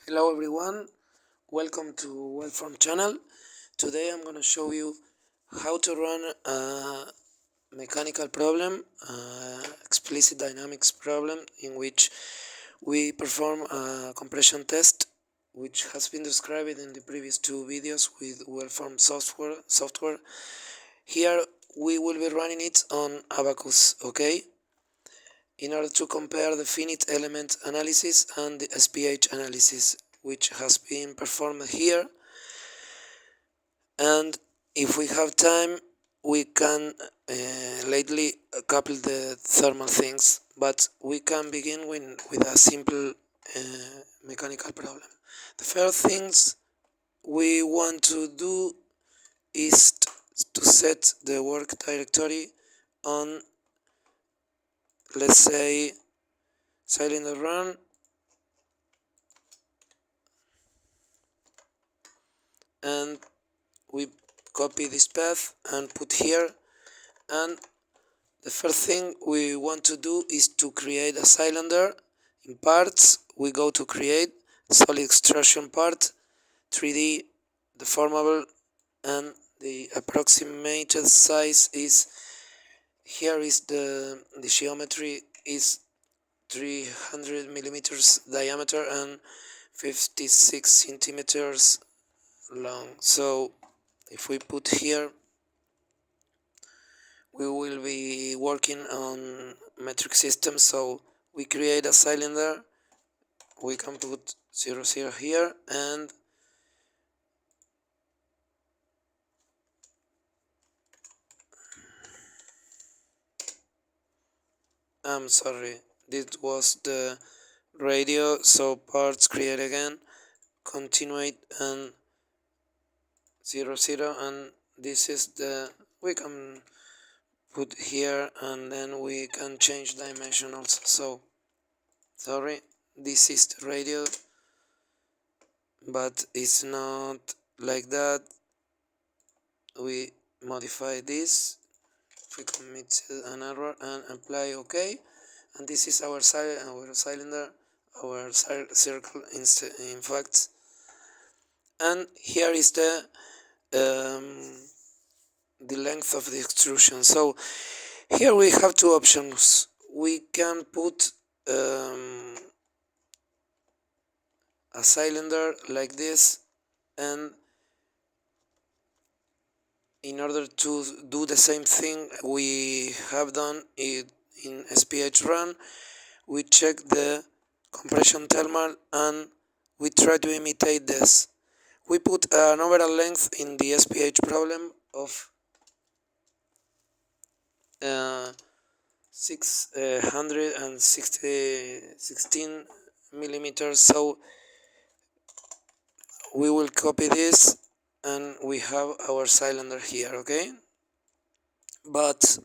Hello everyone, welcome to WeldForm channel. Today I'm going to show you how to run a mechanical problem, explicit dynamics problem, in which we perform a compression test, which has been described in the previous two videos with WeldForm software. Here we will be running it on Abaqus, okay? In order to compare the finite element analysis and the SPH analysis, which has been performed here. And if we have time, we can lately couple the thermal things, but we can begin with a simple mechanical problem. The first things we want to do is to set the work directory on, let's say, cylinder run, and we copy this path and put here. And the first thing we want to do is to create a cylinder. In parts, we go to create solid extrusion part, 3D deformable, and the approximated size is, here is the geometry is 300 millimeters diameter and 56 centimeters long. So if we put here, we will be working on metric system. So we create a cylinder, we can put 0 0 here, and I'm sorry, this was the radio, so parts create again, continue, and 0 0, and this is the, we can put here, and then we can change dimension also. So sorry, this is the radio, but it's not like that. We modify this, we commit an error and apply OK, and this is our cylinder, our circle in fact. And here is the length of the extrusion. So here we have two options. We can put a cylinder like this, and in order to do the same thing we have done it in SPH run, we check the compression thermal and we try to imitate this. We put an overall length in the SPH problem of 616 millimeters. So we will copy this and we have our cylinder here, okay? But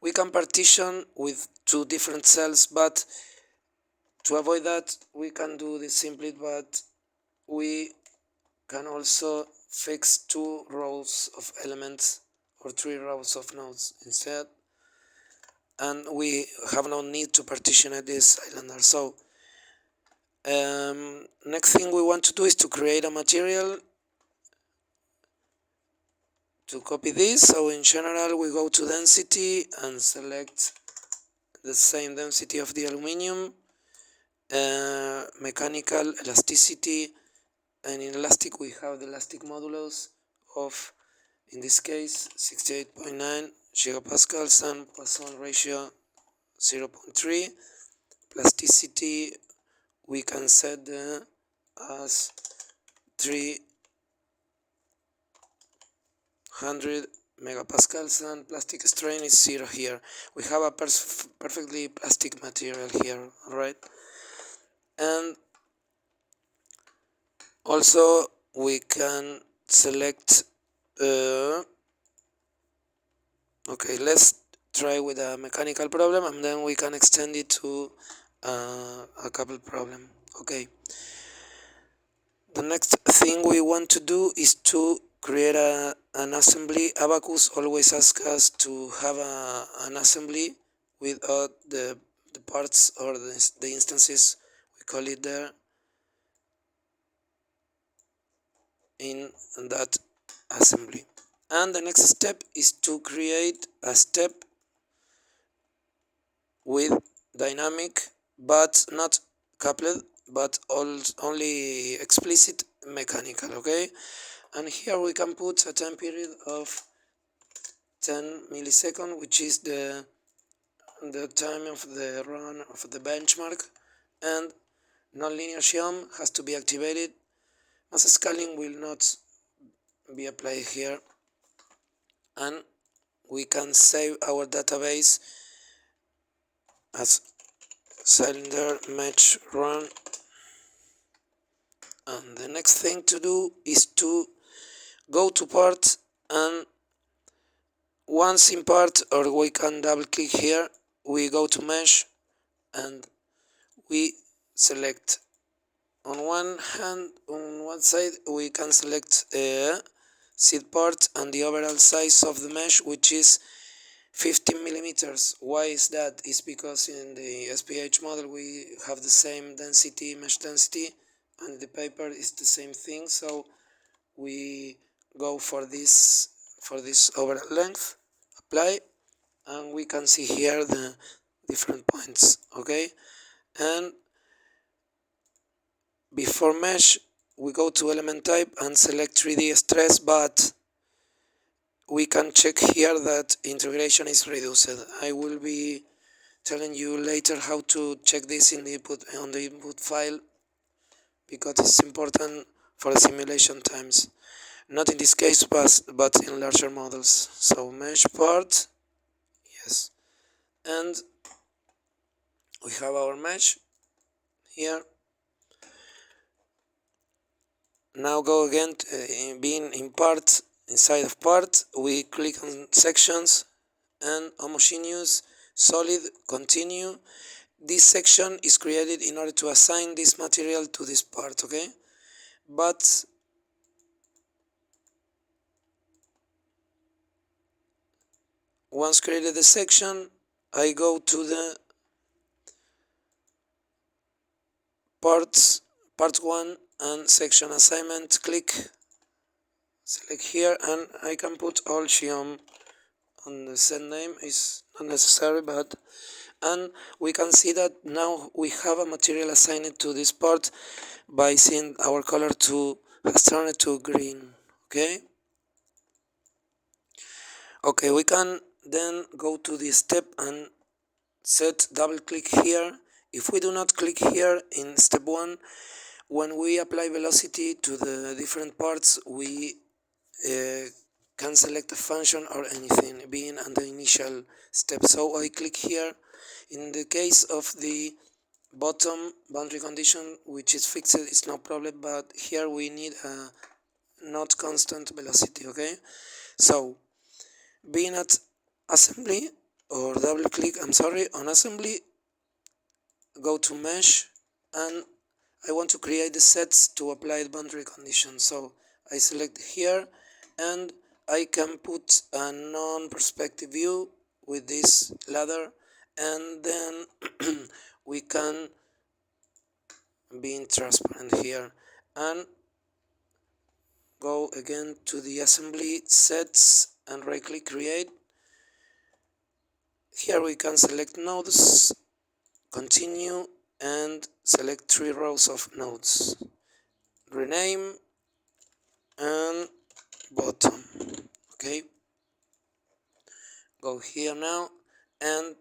we can partition with two different cells, but to avoid that we can do this simply, but we can also fix 2 rows of elements or 3 rows of nodes instead, and we have no need to partition this cylinder. So next thing we want to do is to create a material to copy this. So in general we go to density and select the same density of the aluminium, mechanical elasticity, and in elastic we have the elastic modulus of, in this case, 68.9 gigapascals, and Poisson ratio 0.3. Plasticity we can set as 300 megapascals, and plastic strain is 0 here. We have a perfectly plastic material here, alright? And also we can select okay, let's try with a mechanical problem, and then we can extend it to a couple problem. Okay, the next thing we want to do is to create an assembly. Abaqus always asks us to have an assembly without the parts or the instances, we call it there. in that assembly. And the next step is to create a step with dynamic but not coupled, but only explicit mechanical. Okay, and here we can put a time period of 10 milliseconds, which is the time of the run of the benchmark, and nonlinear geom has to be activated. Mass scaling will not be applied here, and we can save our database as cylinder match run. And the next thing to do is to go to part, and once in part, or we can double click here, we go to mesh and we select on one side we can select seed part and the overall size of the mesh, which is 15 millimeters. Why is that? It's because in the SPH model we have the same density, mesh density, and the paper is the same thing, so we go for this overall length, apply, and we can see here the different points. Okay, and before mesh we go to element type and select 3D stress, but we can check here that integration is reduced. I will be telling you later how to check this in the input file, because it's important for the simulation times, not in this case but in larger models. So mesh part, yes, and we have our mesh here. Now go again to, being in part, inside of part, we click on sections and homogeneous, solid, continue. This section is created in order to assign this material to this part, okay? But once created the section, I go to the part 1 and section assignment, select here, and I can put all geom on the set name, is not necessary, but, and we can see that now we have a material assigned to this part by seeing our color has turned to green. Okay, we can then go to the step and double click here. If we do not click here in step 1, when we apply velocity to the different parts, we can select a function or anything, being on the initial step. So I click here. In the case of the bottom boundary condition, which is fixed, it's no problem, but here we need a not constant velocity. Okay, so being at assembly, or double click, on assembly, go to mesh, and I want to create the sets to apply the boundary condition. So I select here, and I can put a non-perspective view with this ladder, and then we can be in transparent here, and go again to the assembly sets and right click create. Here we can select nodes, continue, and select 3 rows of nodes, rename, and bottom. Okay, go here now and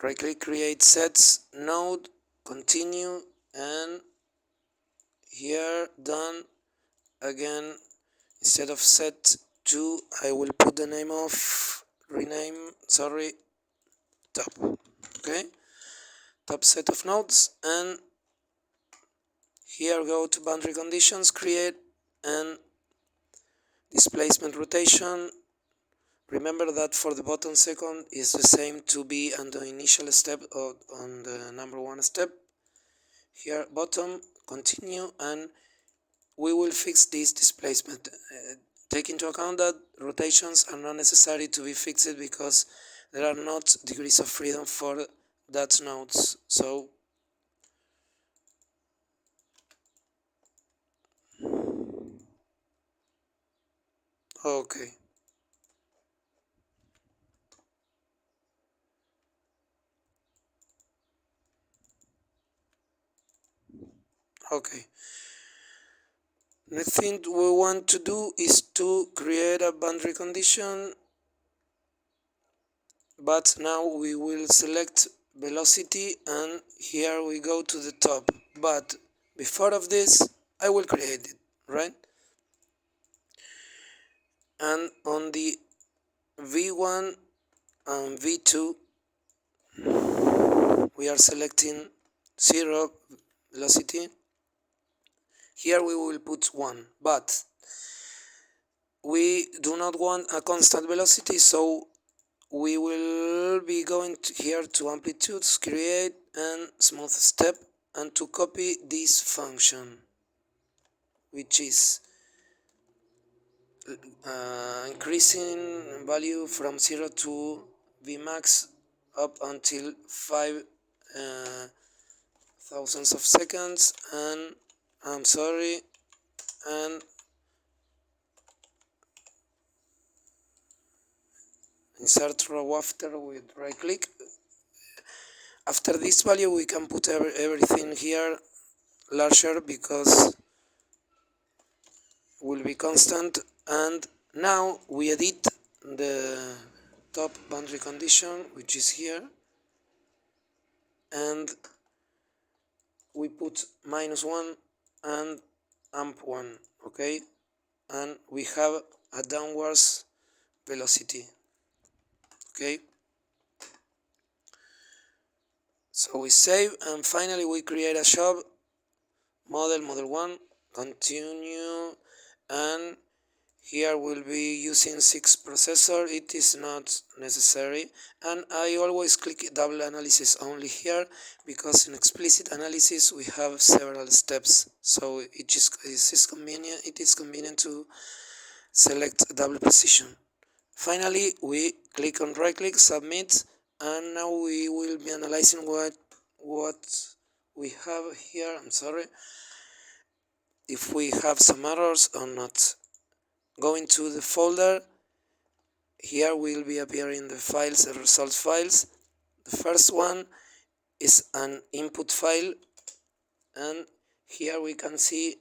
right click create sets, node, continue, and here done. Again, instead of set 2, I will put the name of top. Okay, top set of nodes, and here go to boundary conditions, create, and displacement rotation. Remember that for the bottom second is the same to be on the initial step or on the number 1 step. Here bottom, continue, and we will fix this displacement. Take into account that rotations are not necessary to be fixed because there are not degrees of freedom for that nodes. So Okay. Okay. Next thing we want to do is to create a boundary condition, but now we will select velocity and here we go to the top. But before of this, I will create it, right? And on the V1 and V2, we are selecting 0 velocity. Here we will put 1, but we do not want a constant velocity, so we will be going here to amplitudes, create and smooth step, and to copy this function, which is increasing value from 0 to Vmax up until 5 thousandths of seconds, and I'm sorry, and insert row after with right click. After this value we can put everything here larger because will be constant. And now we edit the top boundary condition, which is here, and we put -1 and amp1, okay, and we have a downwards velocity, okay. So we save, and finally we create a job model 1, continue, and here we'll be using 6 processor. It is not necessary, and I always click double analysis only here because in explicit analysis we have several steps, so it is convenient to select double precision. Finally we click on right click, submit, and now we will be analyzing what we have here. I'm sorry, if we have some errors or not. Going to the folder, here will be appearing the files, the results files. The first one is an input file, and here we can see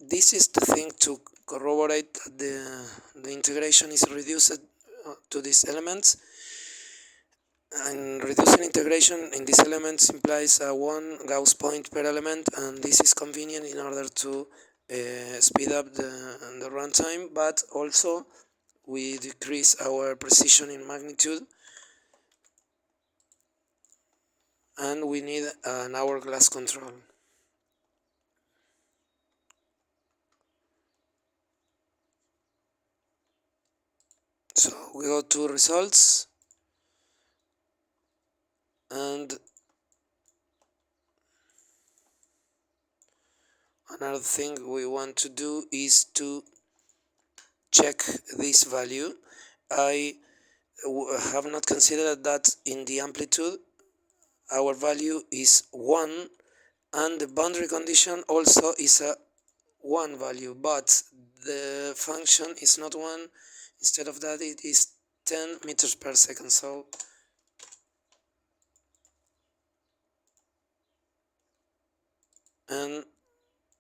this is the thing to corroborate that the integration is reduced to these elements. And reducing integration in these elements implies a 1 Gauss point per element, and this is convenient in order to speed up the runtime, but also we decrease our precision in magnitude, and we need an hourglass control. So we go to results, and another thing we want to do is to check this value. I have not considered that in the amplitude our value is 1, and the boundary condition also is a 1 value, but the function is not 1. Instead of that, it is 10 meters per second. So and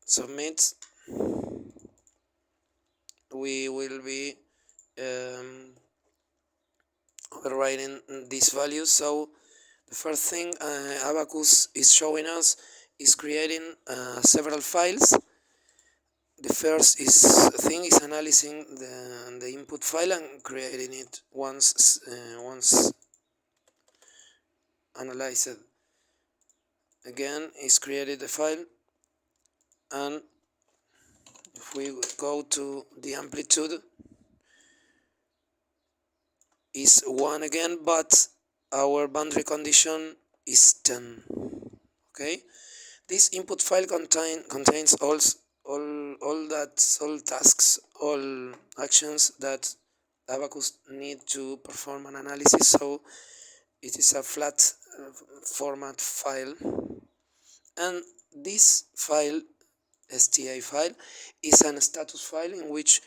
submit, we will be overriding these values. So the first thing Abaqus is showing us is creating several files. The first thing is analyzing the input file and creating it once analyzed. Again, is created the file, and if we go to the amplitude, is 1 again, but our boundary condition is 10. Okay, this input file contains all tasks, all actions that Abaqus need to perform an analysis. So it is a flat format file, And this file, sta file, is an status file in which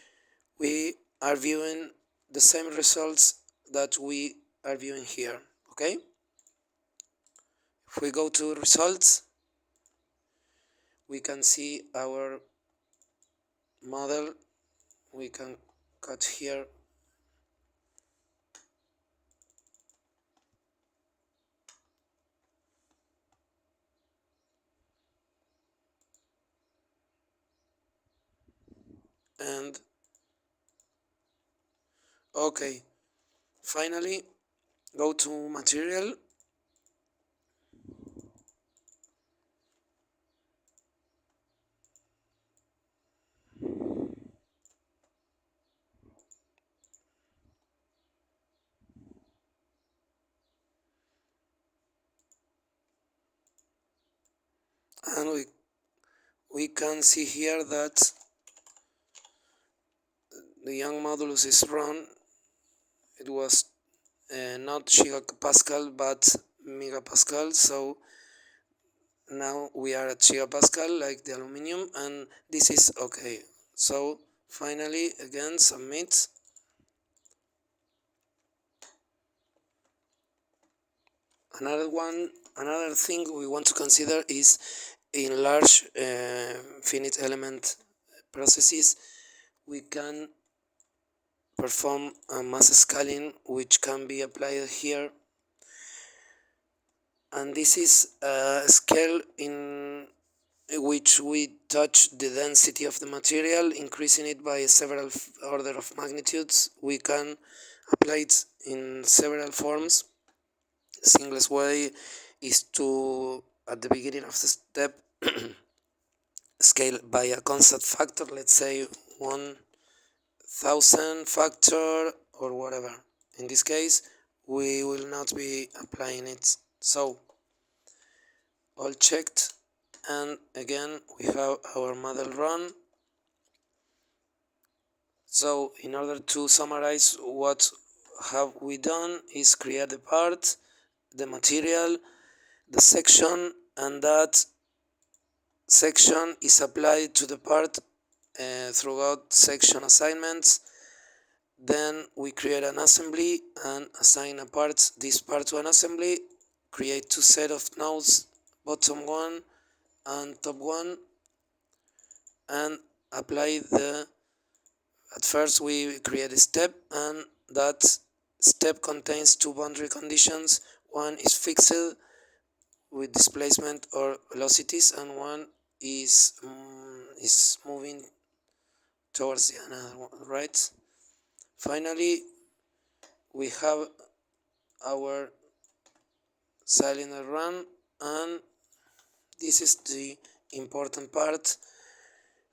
we are viewing the same results that we are viewing here. Okay, if we go to results, we can see our model. We can cut here and okay, finally go to material, and we can see here that the young modulus is wrong. It was not gigapascal but megapascal, so now we are at gigapascal like the aluminium, and this is okay. So finally, again, submit. Another thing we want to consider is in large finite element processes, we can perform a mass scaling, which can be applied here, and this is a scale in which we touch the density of the material, increasing it by several order of magnitudes. We can apply it in several forms. The simplest way is to, at the beginning of the step, scale by a constant factor, let's say 1000 factor or whatever. In this case, we will not be applying it. So, all checked, and again we have our model run. So in order to summarize, what have we done is create the part, the material, the section, and that section is applied to the part throughout section assignments. Then we create an assembly and assign a part, this part to an assembly, create two set of nodes, bottom one and top one, and apply the, at first we create a step, and that step contains two boundary conditions. One is fixed with displacement or velocities, and one is moving towards the another one, right? Finally, we have our cylinder run, and this is the important part.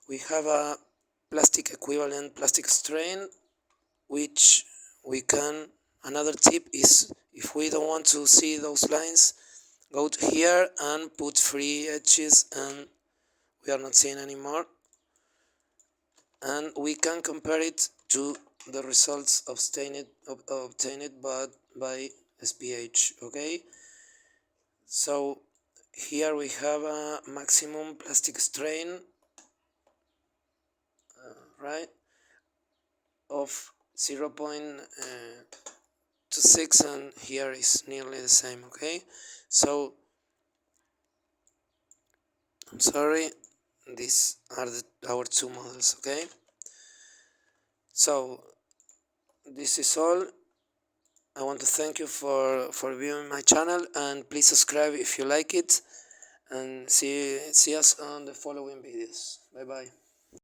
We have a plastic equivalent plastic strain, which we can, another tip is, if we don't want to see those lines, go to here and put free edges, and we are not seeing anymore, and we can compare it to the results obtained by SPH. Okay, so here we have a maximum plastic strain, right, of 0.26, and here is nearly the same. Okay, so I'm sorry, these are our two models. Okay, so this is all. I want to thank you for viewing my channel, and please subscribe if you like it, and see us on the following videos. Bye bye.